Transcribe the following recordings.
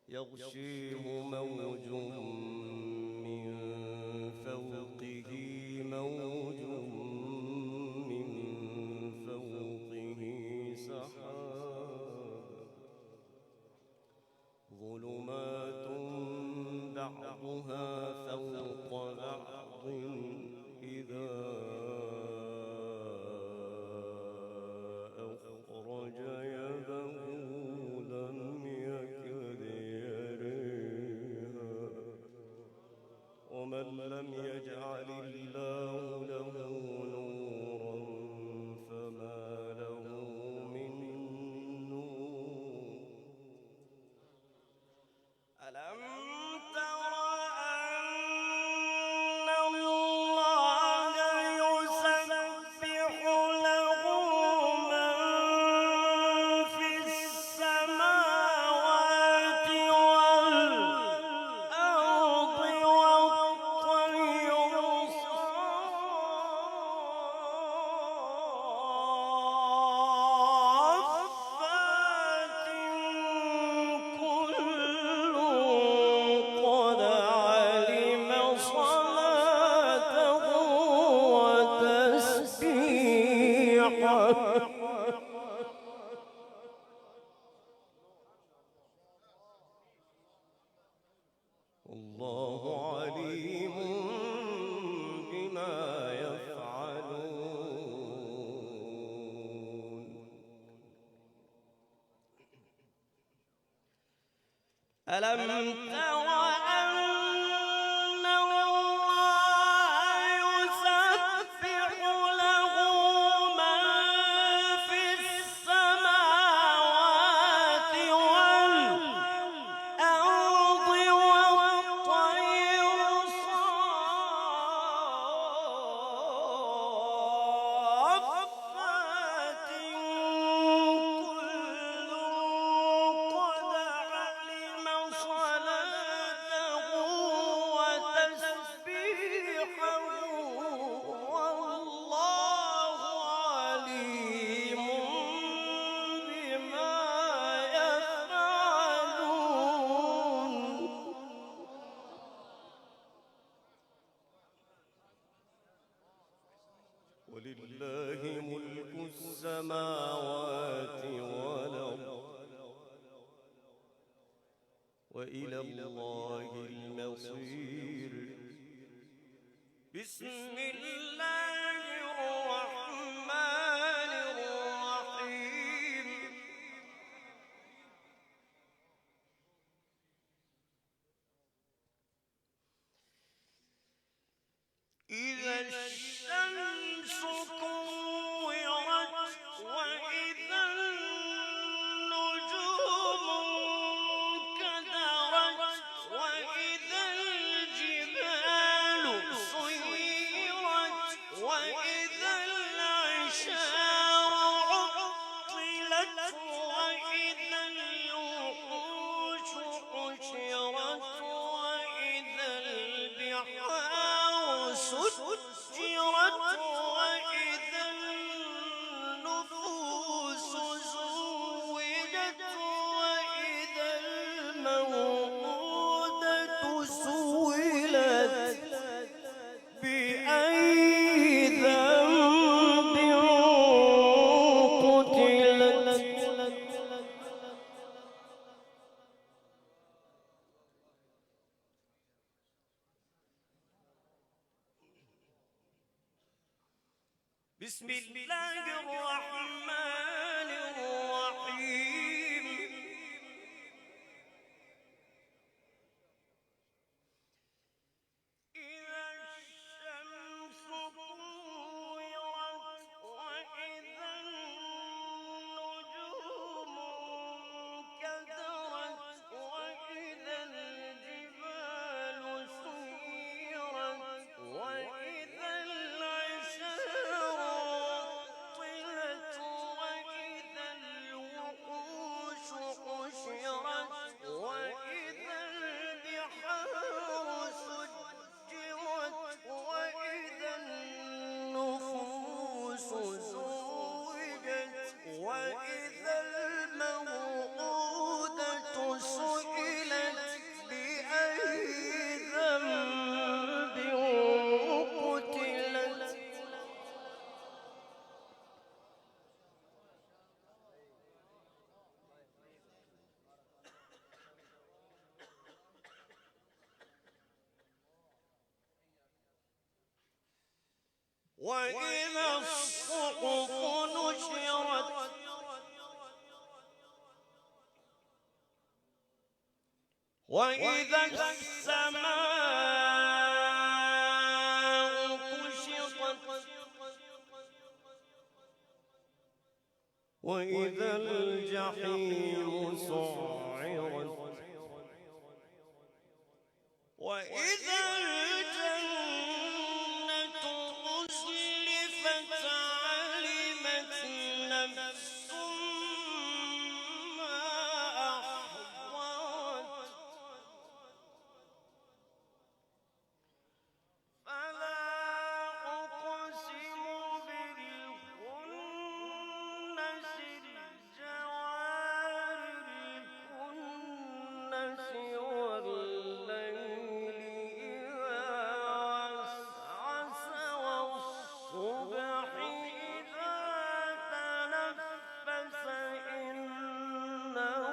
يغشيه موج من فوقه موج من فوقه سحاب ظلمات بعضها فوق بعض إذا أخرج يده لم يكد يريها ومن لم يجعل الله له نورا فما له من نور ألم تر أن الله يسبح له من في السماوات والأرض والطير صافات كل قد علم صلاته وتسبيحه والله عليم بما يفعلون ألم تر أن الله يسبح له من في السماوات والأرض والطير صافات كل قد علم صلاته وتسبيحه والله عليم بما يفعلون ولله ملك السماوات والأرض وإلى الله المصير بسم الله الرحمن الرحيم إذا الشمس كورت وإذا النجوم انكدرت وإذا الجبال سيرت وإذا العشار عطلت وإذا الوحوش حشرت وإذا البحار سجرت وإذا النفوس زوجت وإذا الموءودة سئلت بأي ذنب قتلت بسم الله الرحمن الرحيم إذا الشمس كورت وإذا النجوم انكدرت وإذا الجبال سيرت وإذا العشار عطلت وإذا الوحوش حشرت وإذا البحار سجرت وإذا النفوس زوجت وإذا الموءودة سئلت وإذا الصحف نشرت وإذا السماء كشطت وإذا الجحيم سعرت وإذا الجنة أزلفت علمت نفس ما أحضرت فلا أقسم بالخنس الجوار الكنس والليل إذا عسعس والصبح إذا تنفس إنه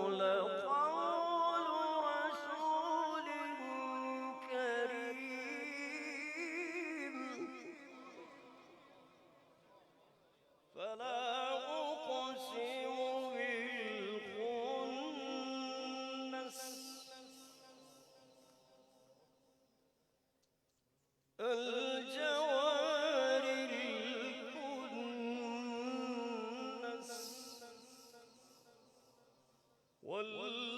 لقول رسول كريم فلا أقسم بالخنس الجوار الكنس والليل